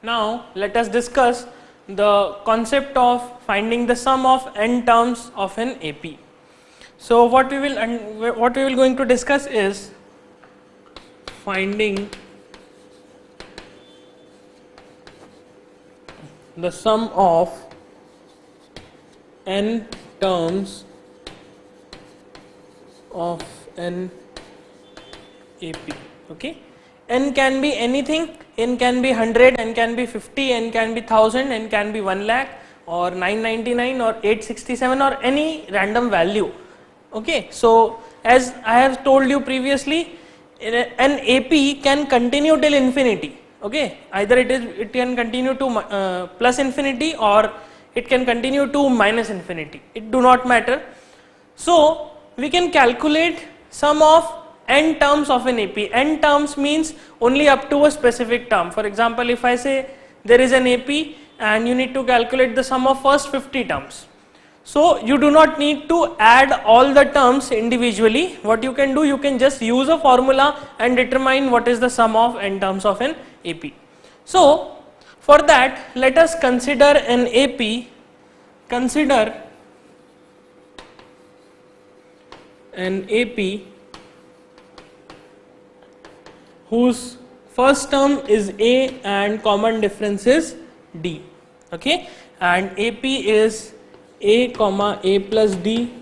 Now let us discuss the concept of finding the sum of n terms of an AP. So what we will going to discuss is finding the sum of n terms of an AP. Okay, n can be anything. N can be 100, n can be 50, n can be 1000, n can be 1 lakh or 999 or 867 or any random value. Okay, so as I have told you previously, an AP can continue till infinity. Okay, either it can continue to plus infinity or it can continue to minus infinity. It do not matter. So we can calculate sum of n terms of an AP. N terms means only up to a specific term. For example, if I say there is an AP and you need to calculate the sum of first 50 terms. So you do not need to add all the terms individually. What you can do, you can just use a formula and determine what is the sum of n terms of an AP. So for that, let us consider an AP. Consider an AP whose first term is A and common difference is D. Okay, and AP is A comma A plus D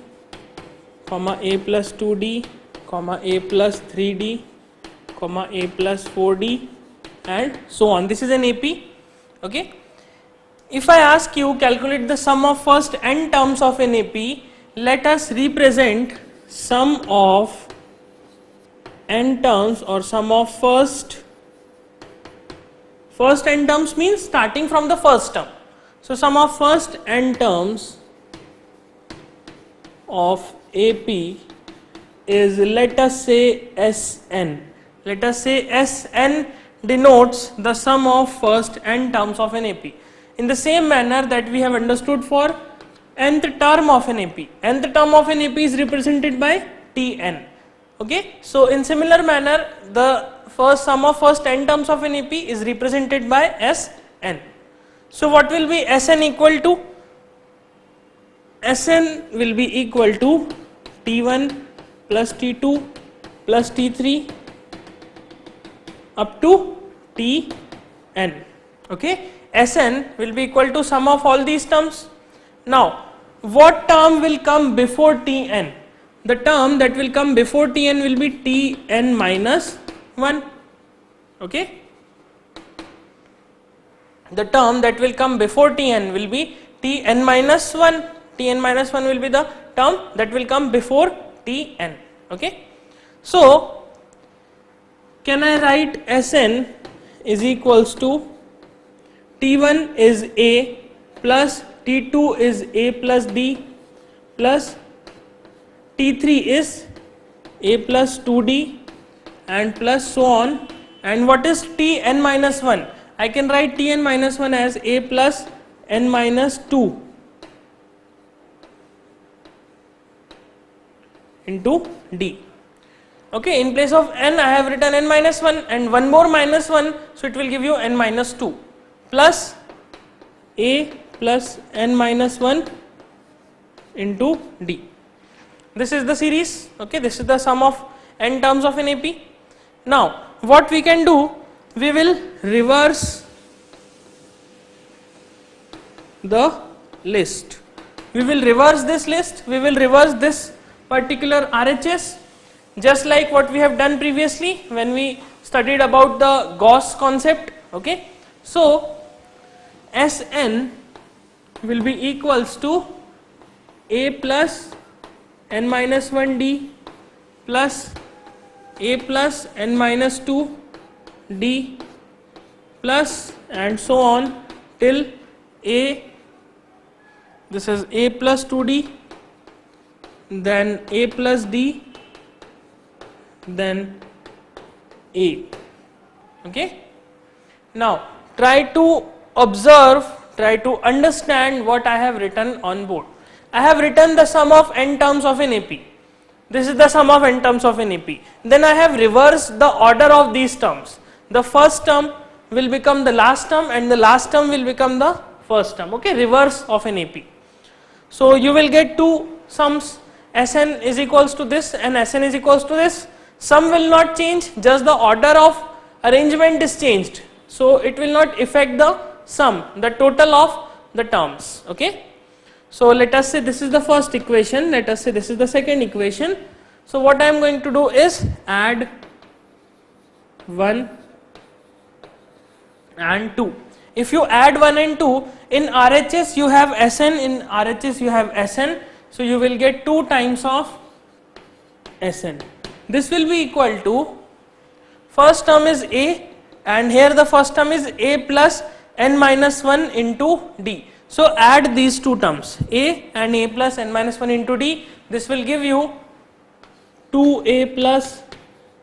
comma A plus 2D comma A plus 3D comma A plus 4D and so on. This is an AP. Okay, if I ask you calculate the sum of first n terms of an AP, let us represent sum of n terms or sum of first n terms means starting from the first term. So sum of first n terms of AP is, let us say, Sn. Let us say Sn denotes the sum of first n terms of an AP. In the same manner that we have understood for nth term of an AP. Nth term of an AP is represented by Tn. Okay, so in similar manner the first sum of first n terms of an AP is represented by Sn. So what will be Sn equal to? Sn will be equal to T1 plus T2 plus T3 up to Tn. Okay, Sn will be equal to sum of all these terms. Now what term will come before Tn? The term that will come before Tn will be Tn minus 1. Okay, the term that will come before Tn will be Tn minus 1. Tn minus 1 will be the term that will come before Tn. Okay, so can I write Sn is equals to T1 is A plus T2 is A plus D plus T3 is A plus 2D and plus so on. And what is Tn minus 1? I can write Tn minus 1 as A plus n minus 2 into D. Okay, in place of n I have written n minus 1 and one more minus 1, so it will give you n minus 2 plus A plus n minus 1 into D. This is the series. Okay, this is the sum of n terms of an AP. Now what we can do, we will reverse the list. We will reverse this list. We will reverse this particular RHS just like what we have done previously when we studied about the Gauss concept. Okay, so Sn will be equals to A plus n minus 1 D plus A plus n minus 2 D plus and so on till A, this is A plus 2D, then A plus D, then A. Okay, now try to observe, try to understand what I have written on board. I have written the sum of n terms of an AP. This is the sum of n terms of an AP. Then I have reversed the order of these terms. The first term will become the last term and the last term will become the first term. Okay, reverse of an AP. So you will get two sums, Sn is equals to this and Sn is equals to this. Sum will not change, just the order of arrangement is changed. So it will not affect the sum, the total of the terms. Okay. So let us say this is the first equation, let us say this is the second equation. So what I am going to do is add 1 and 2. If you add 1 and 2, in RHS you have Sn, in RHS you have Sn, so you will get 2 times of Sn. This will be equal to, first term is A and here the first term is A plus n minus 1 into D. So add these two terms, A and A plus n minus 1 into D, this will give you 2A plus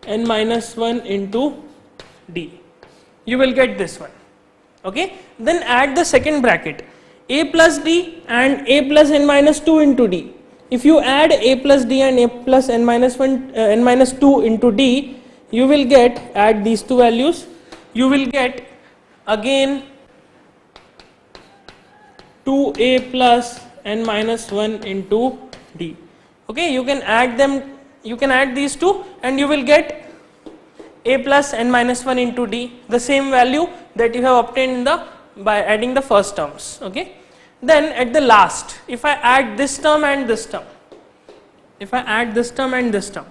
n minus 1 into D. You will get this one. Okay. Then add the second bracket, A plus D and A plus n minus 2 into D. If you add A plus D and A plus n minus 2 into D, you will get, add these two values, you will get again 2A plus n minus 1 into D. Okay, you can add them, you can add these two and you will get A plus n minus 1 into D, the same value that you have obtained in the, by adding the first terms. Okay. Then at the last, if I add this term and this term, if I add this term and this term,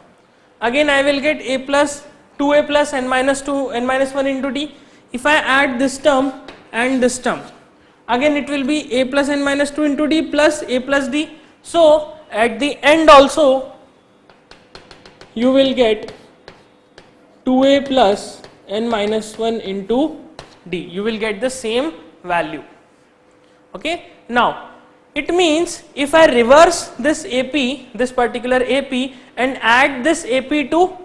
again I will get A plus 2A plus n minus 2 n minus 1 into D. If I add this term and this term, again it will be A plus n minus 2 into D plus A plus D. So at the end also you will get 2A plus n minus 1 into D. You will get the same value. Okay. Now it means if I reverse this AP, this particular AP, and add this AP to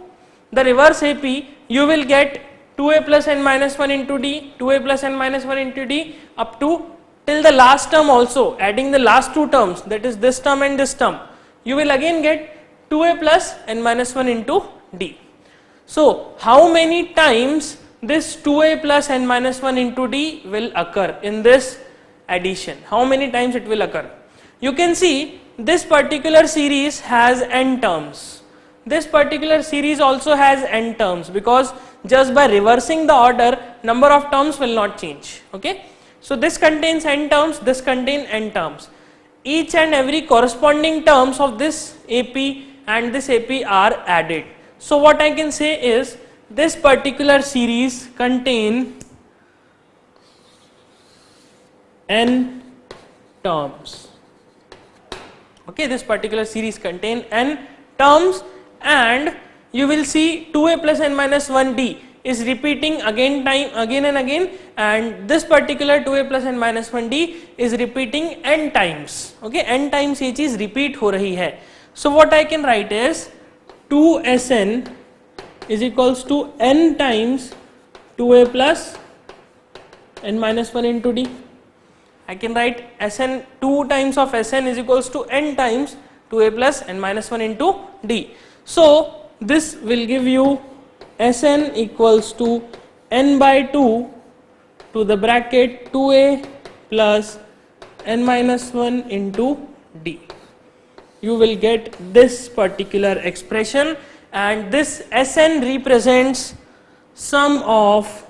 the reverse AP, you will get 2A plus n minus 1 into D, 2A plus n minus 1 into D up to till the last term also, adding the last two terms, that is this term and this term, you will again get 2A plus n minus 1 into D. So how many times this 2A plus n minus 1 into D will occur in this addition? How many times it will occur? You can see this particular series has n terms. This particular series also has n terms, because just by reversing the order, number of terms will not change. Okay. So this contains n terms, this contains n terms. Each and every corresponding terms of this AP and this AP are added. So what I can say is this particular series contain n terms. Okay, this particular series contain n terms, and you will see 2A plus n minus 1D is repeating again and again, and this particular 2A plus n minus 1D is repeating n times. Okay, n times ये चीज repeat हो रही है. So what I can write is 2Sn is equals to n times 2A plus n minus 1 into D. I can write Sn, 2 times of Sn is equals to n times 2A plus n minus 1 into D. So this will give you Sn equals to n by 2 to the bracket 2A plus n minus 1 into D. You will get this particular expression, and this Sn represents sum of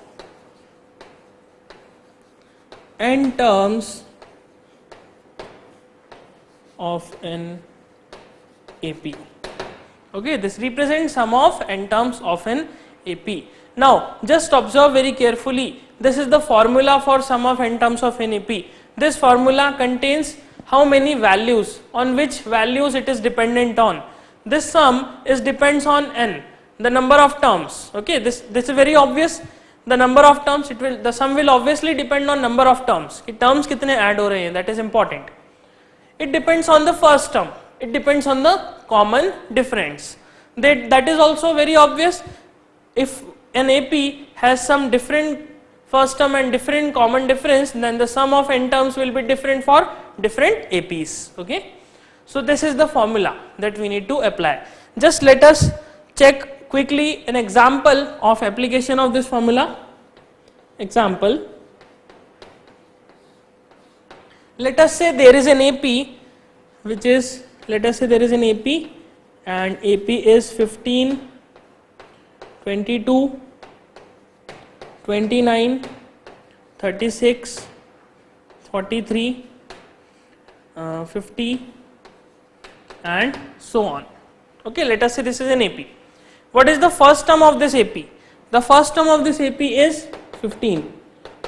n terms of an AP. Okay, this represents sum of n terms of an AP. Now just observe very carefully, this is the formula for sum of n terms of an AP. This formula contains how many values, on which values it is dependent on. This sum is depends on n, the number of terms. Okay, this is very obvious. The number of terms, it will, the sum will obviously depend on number of terms. कि terms कितने add हो रहे हैं, that is important. It depends on the first term. It depends on the common difference. That is also very obvious. If an AP has some different first term and different common difference, then the sum of n terms will be different for different APs. Okay. So this is the formula that we need to apply. Just let us check quickly an example of application of this formula. Example, let us say there is an AP which is, let us say there is an AP and AP is 15, 22, 29, 36, 43, 50 and so on. Okay, let us say this is an AP. What is the first term of this AP? The first term of this AP is 15.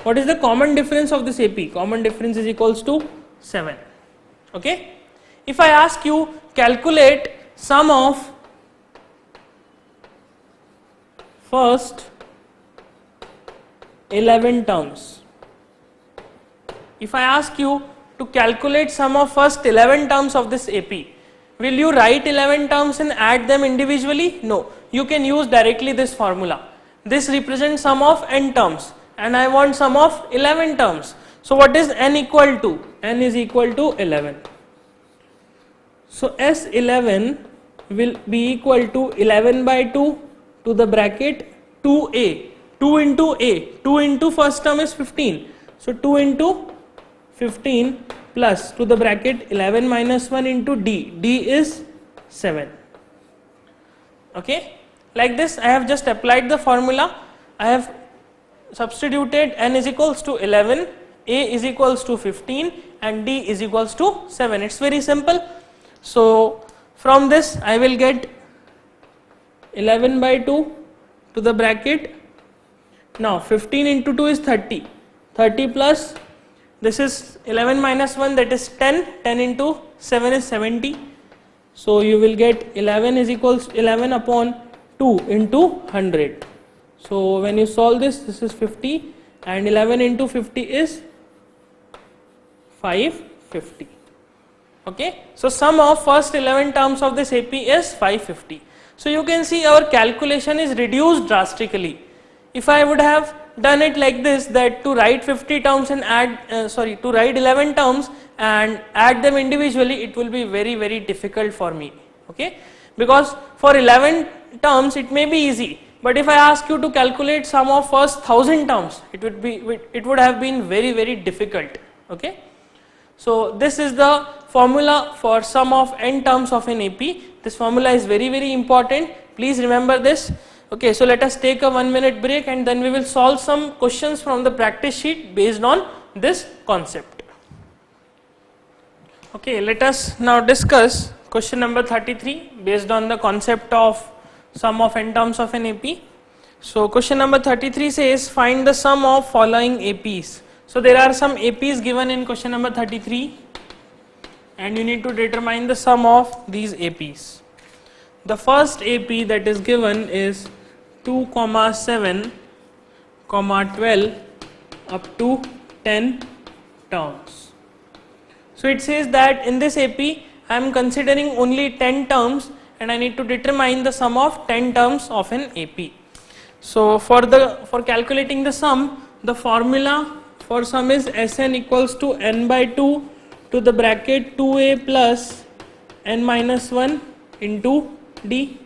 What is the common difference of this AP? Common difference is equals to 7. Okay. If I ask you calculate sum of first 11 terms. If I ask you to calculate sum of first 11 terms of this AP, will you write 11 terms and add them individually? No. You can use directly this formula. This represents sum of n terms and I want sum of 11 terms. So what is n equal to? N is equal to 11. So S11 will be equal to 11 by 2 to the bracket 2a. 2 into a. 2 into first term is 15. So 2 into 15 plus to the bracket 11 minus 1 into d. d is 7. Okay. Like this I have just applied the formula. I have substituted n is equals to 11, a is equals to 15 and d is equals to 7. It's very simple. So from this I will get 11 by 2 to the bracket. Now 15 into 2 is 30. 30 plus this is 11 minus 1, that is 10. 10 into 7 is 70. So you will get 11 is equals 11 upon 2 into 100. So when you solve this, this is 50 and 11 into 50 is 550. Okay. So sum of first 11 terms of this AP is 550. So you can see our calculation is reduced drastically. If I would have done it like this, that to write 50 terms and add, to write 11 terms and add them individually, it will be very difficult for me. Okay. Because for 11 terms it may be easy, but if I ask you to calculate sum of first 1000 terms, it would have been very difficult. Okay. So this is the formula for sum of n terms of an AP. This formula is very important. Please remember this. Okay, so let us take a 1 minute break and then we will solve some questions from the practice sheet based on this concept. Okay, let us now discuss question number 33 based on the concept of sum of n terms of an AP. So question number 33 says find the sum of following APs. So there are some APs given in question number 33 and you need to determine the sum of these APs. The first AP that is given is 2, 7, 12 up to 10 terms. So it says that in this AP I am considering only 10 terms and I need to determine the sum of 10 terms of an AP. So for calculating the sum, the formula for sum is Sn equals to n by 2 to the bracket 2a plus n minus 1 into d.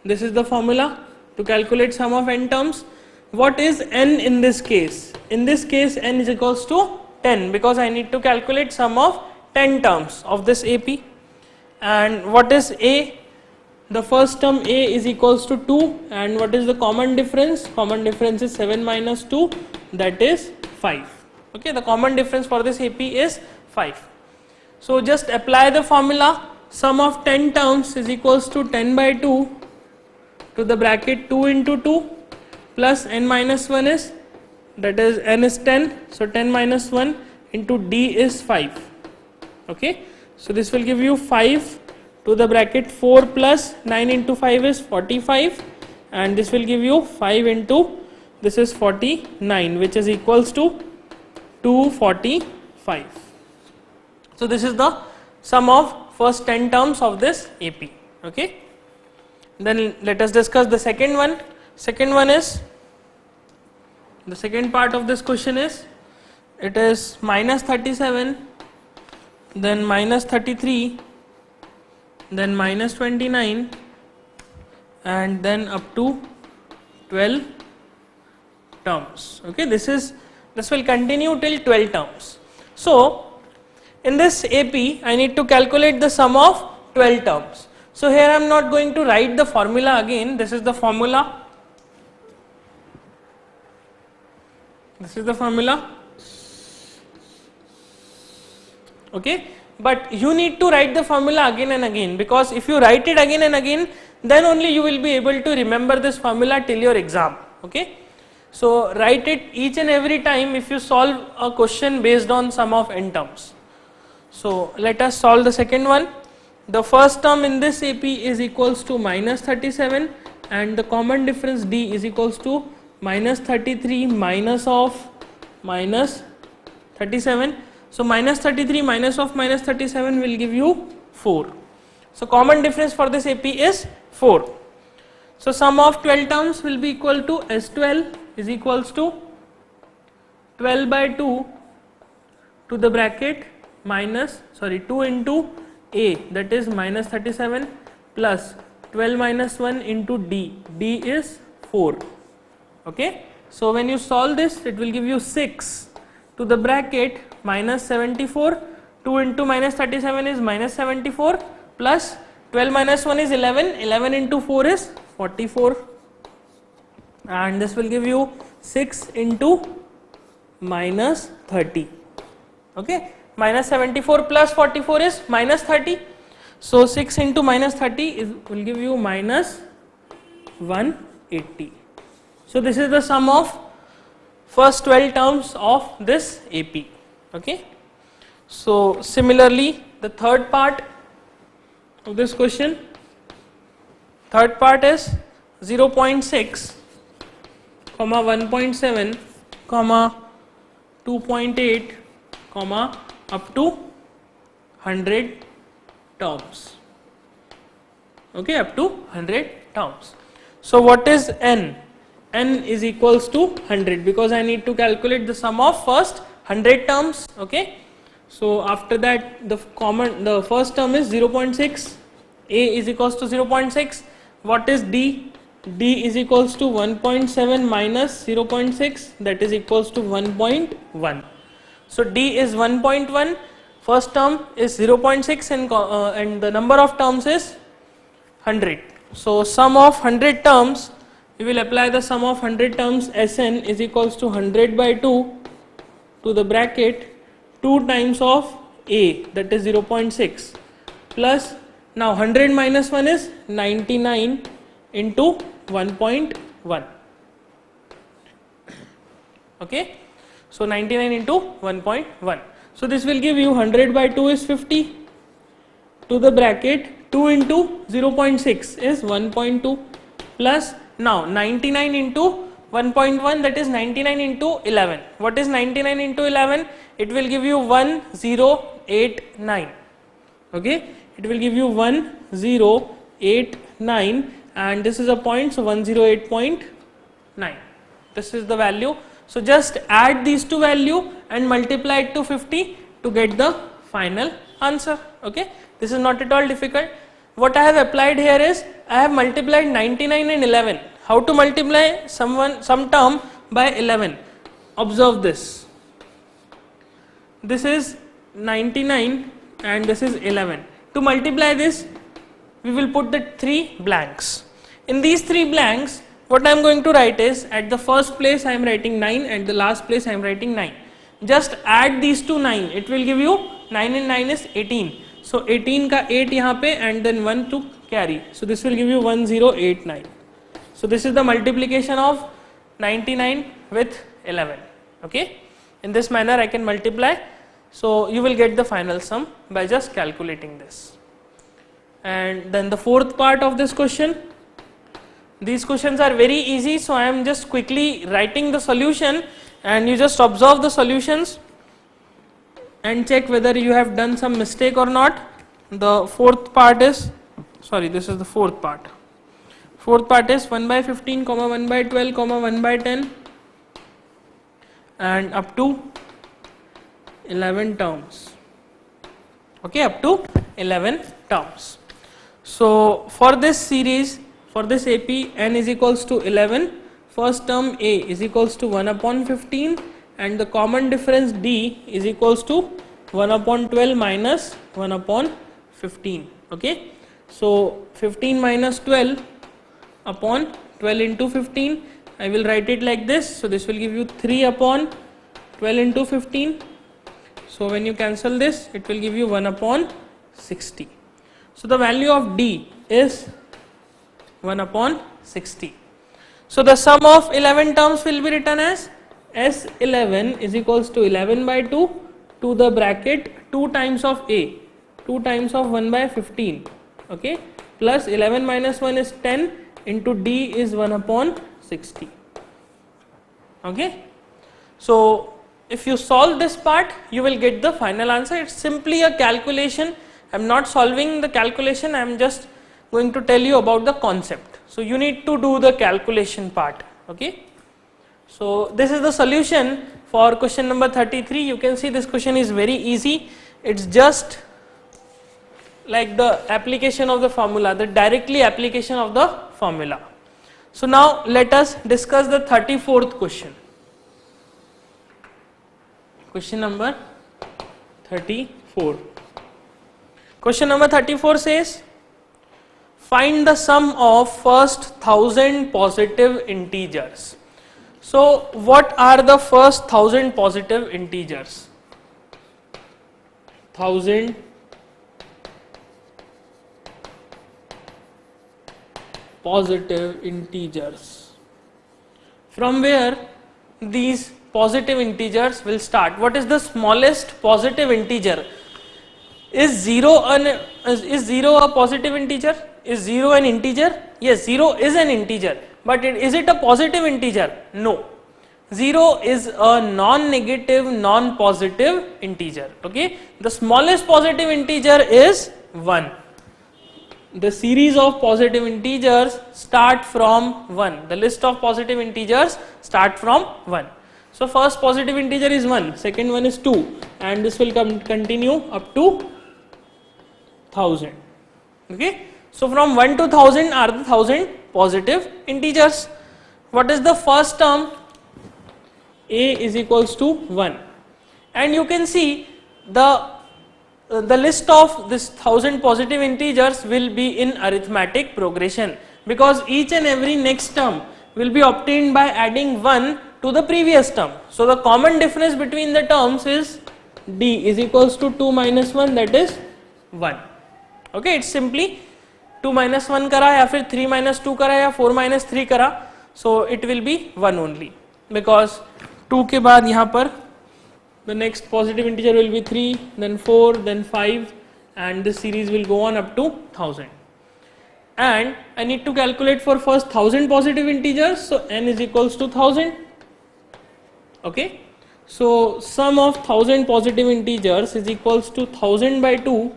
This is the formula to calculate sum of n terms. What is n in this case? In this case n is equals to 10 because I need to calculate sum of 10 terms of this AP. And what is a? The first term a is equals to 2 and what is the common difference? Common difference is 7 minus 2, that is 5. Okay, the common difference for this AP is 5. So just apply the formula. Sum of 10 terms is equals to 10 by 2 to the bracket 2 into 2 plus n minus 1 is, that is n is 10, so 10 minus 1 into d is 5. Okay, so this will give you 5 to the bracket 4 plus 9 into 5 is 45 and this will give you 5 into, this is 49, which is equals to 245. So this is the sum of first 10 terms of this AP. Okay. Then let us discuss the second one. Second one is, the second part of this question is, it is minus 37, then minus 33, then minus 29 and then up to 12 terms. Okay, this will continue till 12 terms. So in this AP I need to calculate the sum of 12 terms. So here I am not going to write the formula again. This is the formula. This is the formula. Okay, but you need to write the formula again and again, because if you write it again and again, then only you will be able to remember this formula till your exam. Okay, so write it each and every time if you solve a question based on sum of n terms. So let us solve the second one. The first term in this AP is equals to minus 37, and the common difference D is equals to minus 33 minus of minus 37. So minus 33 minus of minus 37 will give you 4. So common difference for this AP is 4. So sum of 12 terms will be equal to S12 is equals to 12 by 2 to the bracket minus 2 into A, that is minus 37, plus 12 minus 1 into D. D is 4. Okay. So when you solve this, it will give you 6 to the bracket minus 74. 2 into minus 37 is minus 74, plus 12 minus 1 is 11. 11 into 4 is 44, and this will give you 6 into minus 30. Okay, minus 74 plus 44 is minus 30. So 6 into minus 30 will give you minus 180. So this is the sum of first 12 terms of this AP. Okay. So similarly, the third part of this question, third part is 0.6, 1.7, 2.8, up to 100 terms. Okay, up to 100 terms. So what is n? N is equals to 100, because I need to calculate the sum of first 100 terms. Okay. So after that, the first term is 0.6, A is equals to 0.6. What is D? D is equals to 1.7 minus 0.6, that is equals to 1.1. So D is 1.1, first term is 0.6, and the number of terms is 100. So sum of 100 terms, we will apply the sum of 100 terms. Sn is equals to 100 by 2 to the bracket 2 times of A, that is 0.6, plus now 100 minus 1 is 99 into 1.1. Okay, so 99 into 1.1. So this will give you 100 by 2 is 50 to the bracket 2 into 0.6 is 1.2, plus now 99 into 1.1, that is 99 into 11. What is 99 into 11? It will give you 1089. Okay, it will give you 1089, and this is a point, so 108.9. This is the value. So just add these two value and multiply it to 50 to get the final answer. Okay, this is not at all difficult. What I have applied here is I have multiplied 99 and 11. How to multiply some term by 11? Observe this. This is 99 and this is 11. To multiply this, we will put the 3 blanks. In these 3 blanks, what I am going to write is, at the first place I am writing 9, at the last place I am writing 9. Just add these two 9. It will give you 9 and 9 is 18. So 18 ka 8 yahan pe, and then 1 to carry. So this will give you 1089. So this is the multiplication of 99 with 11. Okay. In this manner I can multiply. So you will get the final sum by just calculating this. And then the fourth part of this question. These questions are very easy, so I am just quickly writing the solution, and you just observe the solutions and check whether you have done some mistake or not. The fourth part is, this is the fourth part. Fourth part is 1 by 15, 1 by 12, 1 by 10, and up to 11 terms. Okay, up to 11 terms. So for this series, for this AP, n is equals to 11, first term a is equals to 1 upon 15 and the common difference d is equals to 1 upon 12 minus 1 upon 15. Okay, so 15 minus 12 upon 12 into 15, I will write it like this. So this will give you 3 upon 12 into 15. So when you cancel this, it will give you 1 upon 60. So the value of d is 1 upon 60. So the sum of 11 terms will be written as S11 is equals to 11 by 2 to the bracket 2 times of a, 2 times of 1 by 15, okay, plus 11 minus 1 is 10 into d is 1 upon 60. Okay, so if you solve this part, you will get the final answer. It's simply a calculation. I am not solving the calculation, I am just going to tell you about the concept. So you need to do the calculation part. Okay, so this is the solution for question number 33. You can see this question is very easy. It's just like the application of the formula, the directly application of the formula. So now let us discuss the 34th question. Question number 34. Question number 34 says, find the sum of first 1000 positive integers. So what are the first 1000 positive integers? 1000 positive integers. From where these positive integers will start? What is the smallest positive integer? Is 0 a positive integer? Is 0 an integer? Yes, 0 is an integer, but is it a positive integer? No. 0 is a non-negative, non-positive integer. Okay, the smallest positive integer is 1. The series of positive integers start from 1. The list of positive integers start from 1. So first positive integer is 1, second one is 2, and this will continue up to 1000. Okay, so from 1 to 1000 are the 1000 positive integers. What is the first term? A is equals to 1, and you can see the list of this 1000 positive integers will be in arithmetic progression, because each and every next term will be obtained by adding 1 to the previous term. So the common difference between the terms is d is equals to 2 minus 1, that is 1. Okay, it's simply 2 minus 1 करा या फिर 3 minus 2 करा या 4 minus 3 करा, so it will be 1 only, because 2 के बाद यहाँ पर the next positive integer will be 3, then 4, then 5, and this series will go on up to 1000. And I need to calculate for first 1000 positive integers, so n is equals to 1000. Okay, so sum of 1000 positive integers is equals to 1000 by 2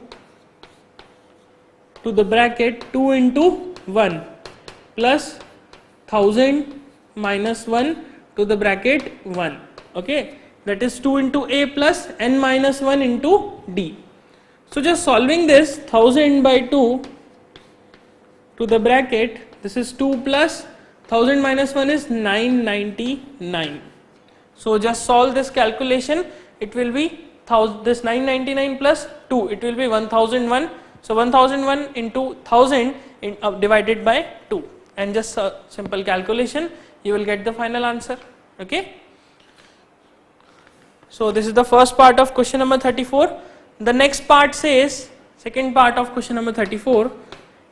to the bracket 2 into 1 plus 1000 minus 1 to the bracket 1. Okay, that is 2 into a plus n minus 1 into d. So just solving this, 1000 by 2 to the bracket, this is 2 plus 1000 minus 1 is 999. So just solve this calculation, it will be this 999 plus 2, it will be 1001. So 1001 into 1000 divided by 2, and just a simple calculation, you will get the final answer. Okay, so this is the first part of question number 34. The next part says, second part of question number 34,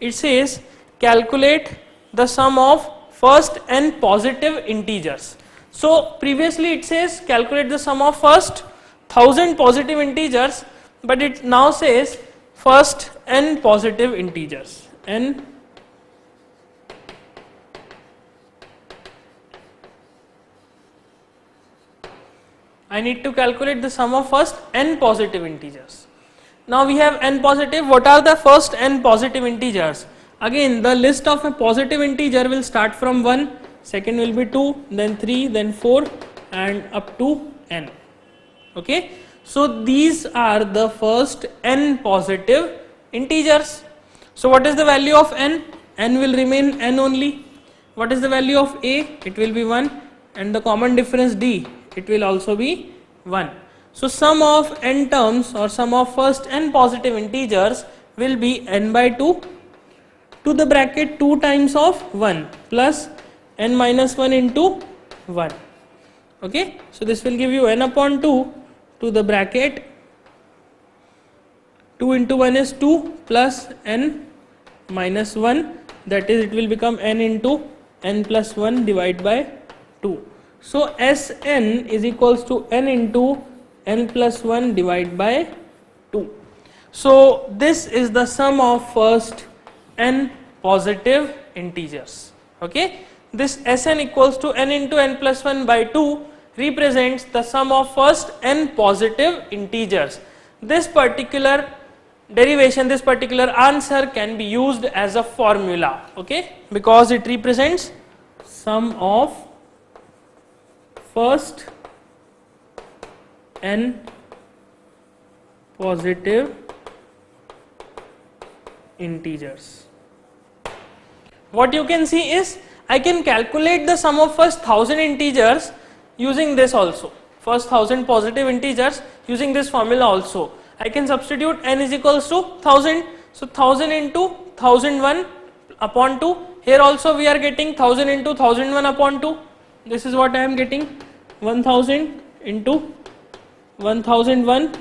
it says calculate the sum of first n positive integers. So previously it says calculate the sum of first 1000 positive integers, but it now says first n positive integers. N I need to calculate the sum of first n positive integers. Now we have n positive. What are the first n positive integers? Again, the list of a positive integer will start from 1, second will be 2, then 3, then 4, and up to n. Okay, so these are the first n positive integers. So what is the value of n? N will remain n only. what is the value of A? It will be 1, and the common difference D, it will also be 1. So sum of n terms or sum of first n positive integers will be n by 2 to the bracket 2 times of 1 plus n minus 1 into 1. Okay, so this will give you n upon 2 to the bracket 2 into 1 is 2 plus n minus 1, that is it will become n into n plus 1 divided by 2. So Sn is equals to n into n plus 1 divided by 2. So this is the sum of first n positive integers. Okay, this Sn equals to n into n plus 1 by 2 represents the sum of first n positive integers. This particular derivation, this particular answer can be used as a formula, okay, because it represents sum of first n positive integers. What you can see is I can calculate the sum of first 1000 integers using this also, first 1000 positive integers using this formula also. I can substitute n is equals to 1000, so 1000 into 1001 upon 2, here also we are getting 1000 into 1001 upon 2, this is what I am getting, 1000 into 1001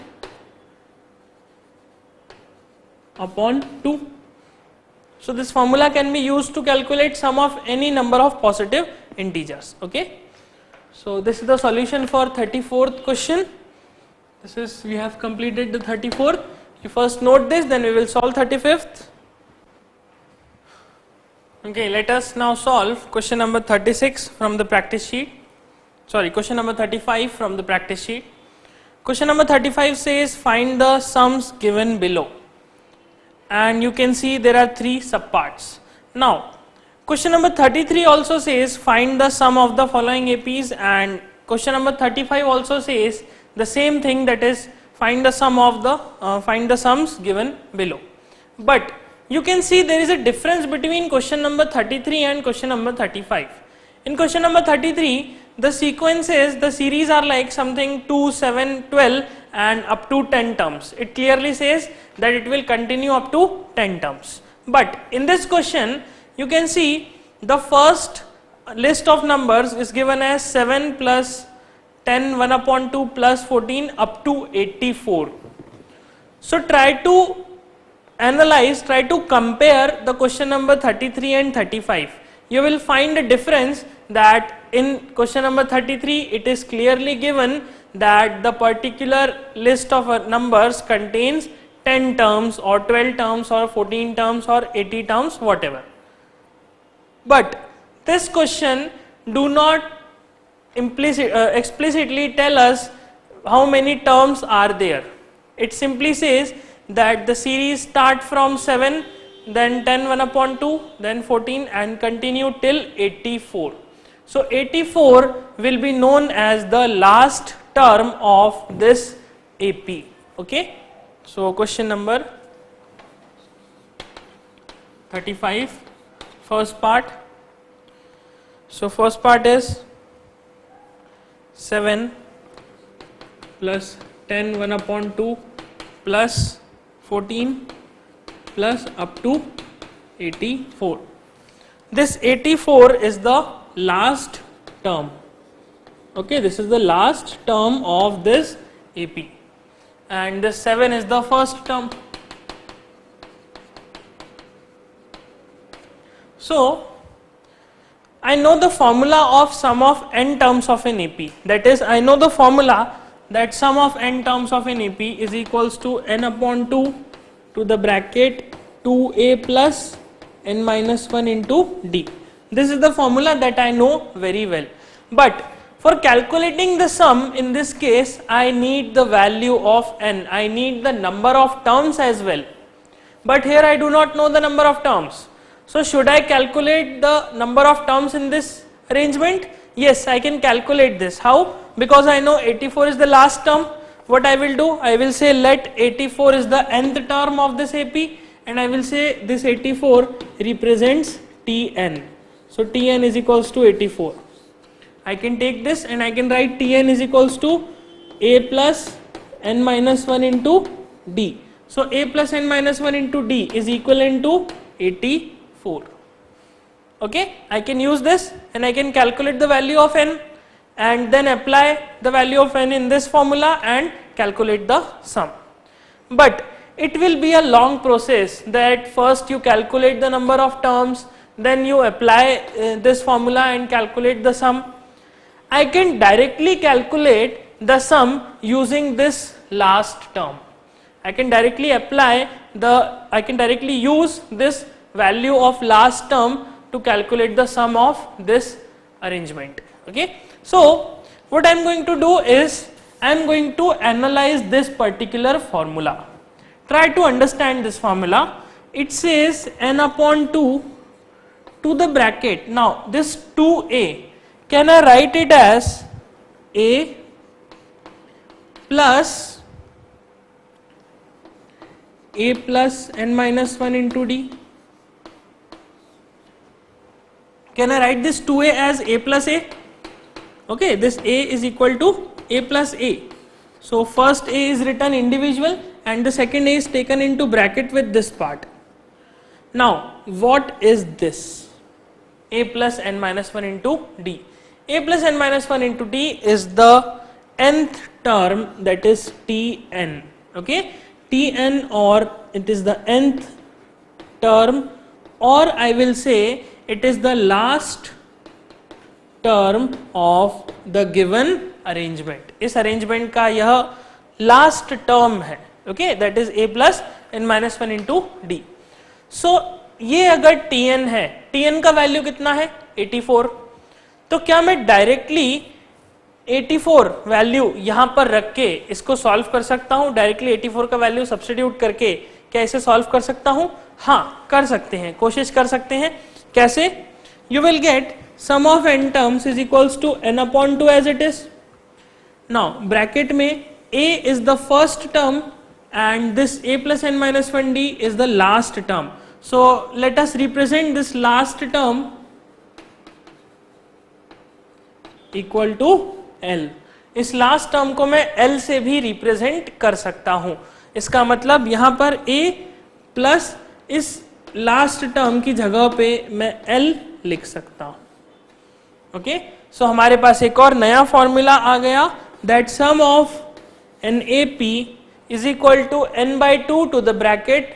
upon 2. So this formula can be used to calculate sum of any number of positive integers. Okay, so this is the solution for 34th question. This is, we have completed the 34th. You first note this, then we will solve 35th. Okay, let us now solve question number 36 from the practice sheet. Sorry, question number 35 from the practice sheet. Question number 35 says find the sums given below, and you can see there are 3 subparts. Now question number 33 also says find the sum of the following APs, and question number 35 also says the same thing, that is find the sum of the find the sums given below. But you can see there is a difference between question number 33 and question number 35. In question number 33 the sequences, the series are like something 2, 7, 12 and up to 10 terms. It clearly says that it will continue up to 10 terms. But in this question you can see the first list of numbers is given as 7 plus 10, 1 upon 2 plus 14 up to 84. So try to analyze, try to compare the question number 33 and 35. You will find a difference that in question number 33 it is clearly given that the particular list of numbers contains 10 terms or 12 terms or 14 terms or 80 terms, whatever. But this question do not explicitly tell us how many terms are there. It simply says that the series start from 7, then 10, 1 upon 2, then 14 and continue till 84. So 84 will be known as the last term of this AP. Okay, so question number 35, first part. So first part is 7 plus 10, 1 upon 2 plus 14 plus up to 84. This 84 is the last term. Okay, this is the last term of this AP, and this 7 is the first term. So I know the formula of sum of n terms of an AP, that is I know the formula that sum of n terms of an AP is equals to n upon 2 to the bracket 2a plus n minus 1 into d. This is the formula that I know very well. But for calculating the sum in this case I need the value of n, I need the number of terms as well. But here I do not know the number of terms. So should I calculate the number of terms in this arrangement? Yes, I can calculate this. How? Because I know 84 is the last term. What I will do? I will say let 84 is the nth term of this AP, and I will say this 84 represents Tn. So Tn is equals to 84. I can take this and I can write Tn is equals to a plus n minus 1 into d. So a plus n minus 1 into d is equivalent to 84. Okay, I can use this and I can calculate the value of n and then apply the value of n in this formula and calculate the sum. But it will be a long process that first you calculate the number of terms, then you apply this formula and calculate the sum. I can directly calculate the sum using this last term. I can directly use this value of last term to calculate the sum of this arrangement. Okay. So what I am going to do is I am going to analyze this particular formula. Try to understand this formula. It says n upon 2 to the bracket. Now this 2a, can I write it as a plus n minus 1 into d? Can I write this 2a as a plus a? Okay, this a is equal to a plus a. So first a is written individual and the second a is taken into bracket with this part. Now what is this? A plus n minus 1 into d. A plus n minus 1 into d is the nth term, that is Tn. Okay, Tn, or it is the nth term, or I will say it is the last term of the given arrangement. इस arrangement का यह last term है. Okay, that is a plus n minus 1 into d. So ये अगर Tn है, Tn का value कितना है 84, तो क्या मैं डायरेक्टली 84 वैल्यू यहाँ पर रख के इसको सॉल्व कर सकता हूँ? डायरेक्टली 84 का वैल्यू सब्स्टिट्यूट करके क्या इसे सॉल्व कर सकता हूँ? हाँ, कर सकते हैं, कोशिश कर सकते हैं. कैसे? You will get sum of n terms is equals to n upon 2 as it is. Now bracket में a is the first term and this a plus n minus 1d is the last term. So let us represent this last term equal to L. इस last term को मैं L से भी represent कर सकता हूं. इसका मतलब यहां पर A प्लस इस लास्ट टर्म की जगह पे मैं L लिख सकता हूं. ओके, सो हमारे पास एक और नया फॉर्मूला आ गया, that sum of an A P is equal to n by 2 to the bracket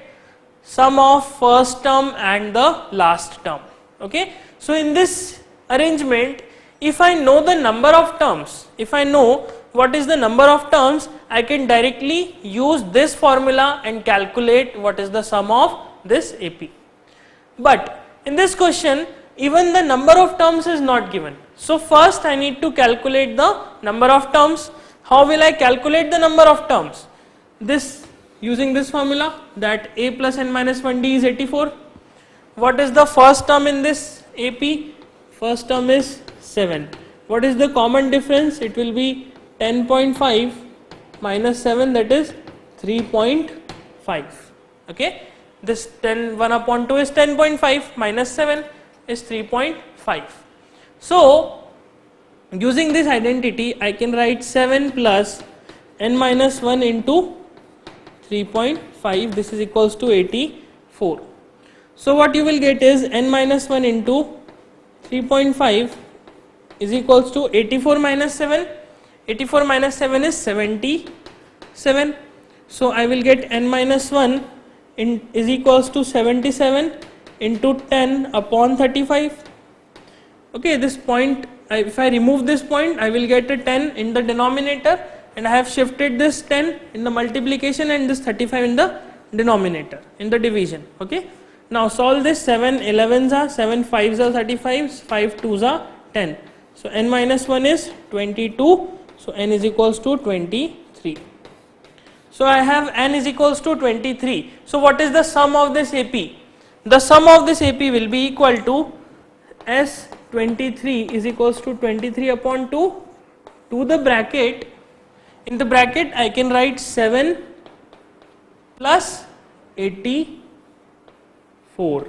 sum of first term and the last term. Okay, so in this arrangement, if I know the number of terms, if I know what is the number of terms, I can directly use this formula and calculate what is the sum of this AP. But in this question, even the number of terms is not given. So first I need to calculate the number of terms. How will I calculate the number of terms? This, using this formula, that a plus n minus 1d is 84. What is the first term in this AP? First term is 7. What is the common difference? It will be 10.5 minus 7, that is 3.5. Okay, this 1 upon 2 is 10.5 minus 7 is 3.5. So using this identity, I can write 7 plus n minus 1 into 3.5. this is equals to 84. So what you will get is n minus 1 into 3.5 is equals to 84 minus 7. 84 minus 7 is 77. So I will get n minus 1 is equals to 77 into 10 upon 35. Okay, this point, if I remove this point, I will get a 10 in the denominator, and I have shifted this 10 in the multiplication and this 35 in the denominator, in the division. Okay, now solve this. 7 11s are 7 5s are 35, 5 2s are 10. So n minus 1 is 22. So n is equals to 23. So I have n is equals to 23. So what is the sum of this AP? The sum of this AP will be equal to S23 is equals to 23 upon 2 to the bracket. In the bracket I can write 7 plus 84.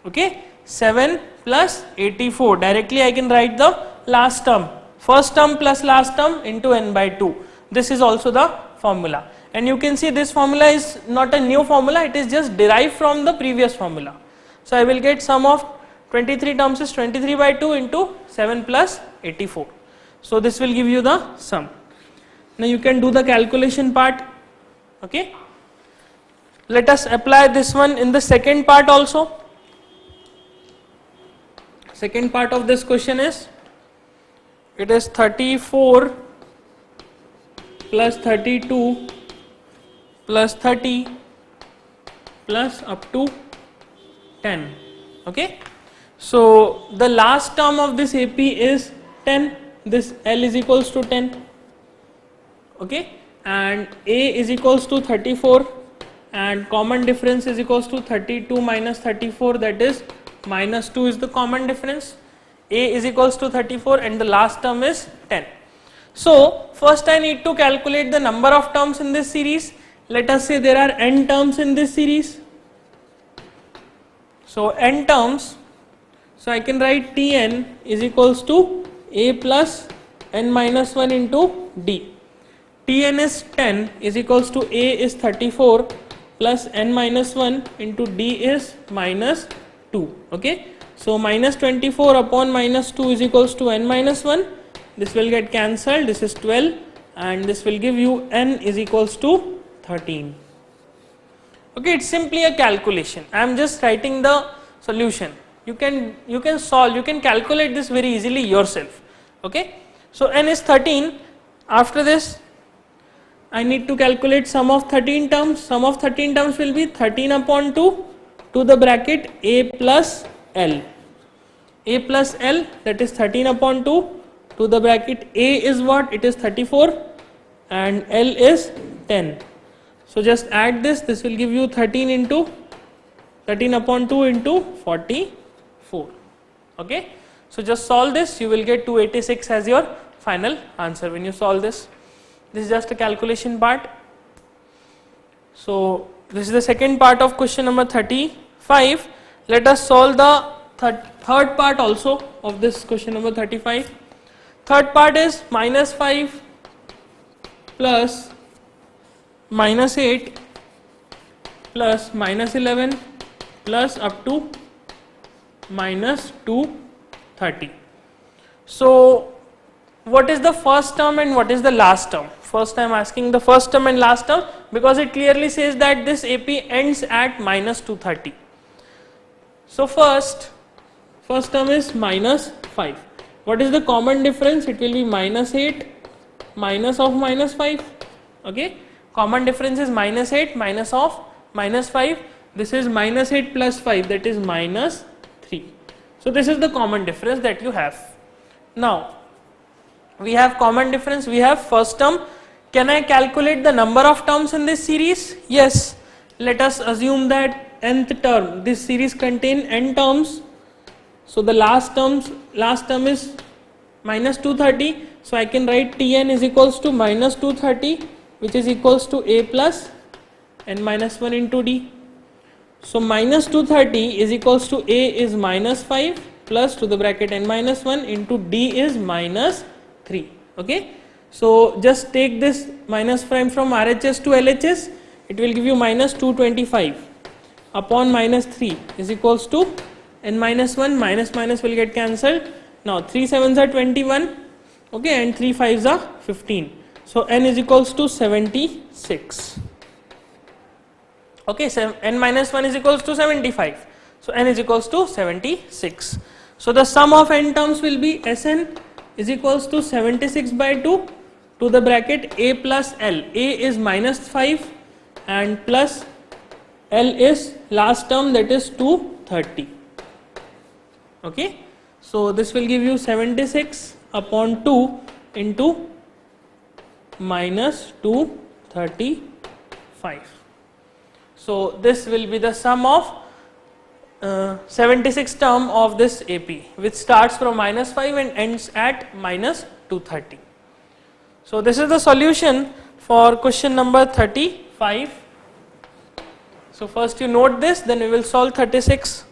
Okay, 7 plus 84. Directly I can write the last term. First term plus last term into n by 2. This is also the formula. And you can see this formula is not a new formula, it is just derived from the previous formula. So I will get sum of 23 terms is 23 by 2 into 7 plus 84. So this will give you the sum. Now you can do the calculation part. Okay. Let us apply this one in the second part also. Second part of this question is, it is 34 plus 32 plus 30 plus up to 10. Okay. So the last term of this AP is 10. This L is equals to 10. Okay. And A is equals to 34 and common difference is equals to 32 minus 34, that is minus 2 is the common difference. A is equals to 34 and the last term is 10. So first I need to calculate the number of terms in this series. Let us say there are n terms in this series. So n terms, so I can write Tn is equals to A plus n minus 1 into D. Tn is 10 is equals to A is 34 plus n minus 1 into D is minus 2. Okay. So minus 24 upon minus 2 is equals to n minus 1. This will get cancelled. This is 12 and this will give you n is equals to 13. Okay, it's simply a calculation. I am just writing the solution. You can solve, you can calculate this very easily yourself. Okay. So n is 13. After this I need to calculate sum of 13 terms. Sum of 13 terms will be 13 upon 2 to the bracket A plus L. A plus L, that is 13 upon 2 to the bracket A is what? It is 34 and L is 10. So just add this, this will give you 13 upon 2 into 44. Okay. So just solve this, you will get 286 as your final answer when you solve this. This is just a calculation part. So this is the second part of question number 35. Let us solve the third part also of this question number 35. Third part is minus 5 plus minus 8 plus minus 11 plus up to minus 230. So what is the first term and what is the last term? First I am asking the first term and last term because it clearly says that this AP ends at minus 230. So first term is minus 5. What is the common difference? It will be minus 8 minus of minus 5. Okay. Common difference is minus 8 minus of minus 5. This is minus 8 plus 5, that is minus 3. So this is the common difference that you have. Now we have common difference, we have first term. Can I calculate the number of terms in this series? Yes. Let us assume that nth term, this series contain n terms. So the last term is minus 230. So I can write Tn is equals to minus 230, which is equals to A plus n minus 1 into D. So minus 230 is equals to A is minus 5 plus to the bracket n minus 1 into D is minus 3. Okay. So just take this minus prime from RHS to LHS, it will give you minus 225 upon minus 3 is equals to n minus 1, minus minus will get cancelled. Now 3 7s are 21, okay, and 3 5s are 15. So n is equals to 76. Okay, so n minus 1 is equals to 75. So n is equals to 76. So the sum of n terms will be Sn is equals to 76 by 2 to the bracket A plus L. A is minus 5 and plus L is last term, that is 230. Okay. So this will give you 76 upon 2 into minus 235. So this will be the sum of 76 term of this AP, which starts from minus 5 and ends at minus 230. So this is the solution for question number 35. So first you note this, then we will solve 36.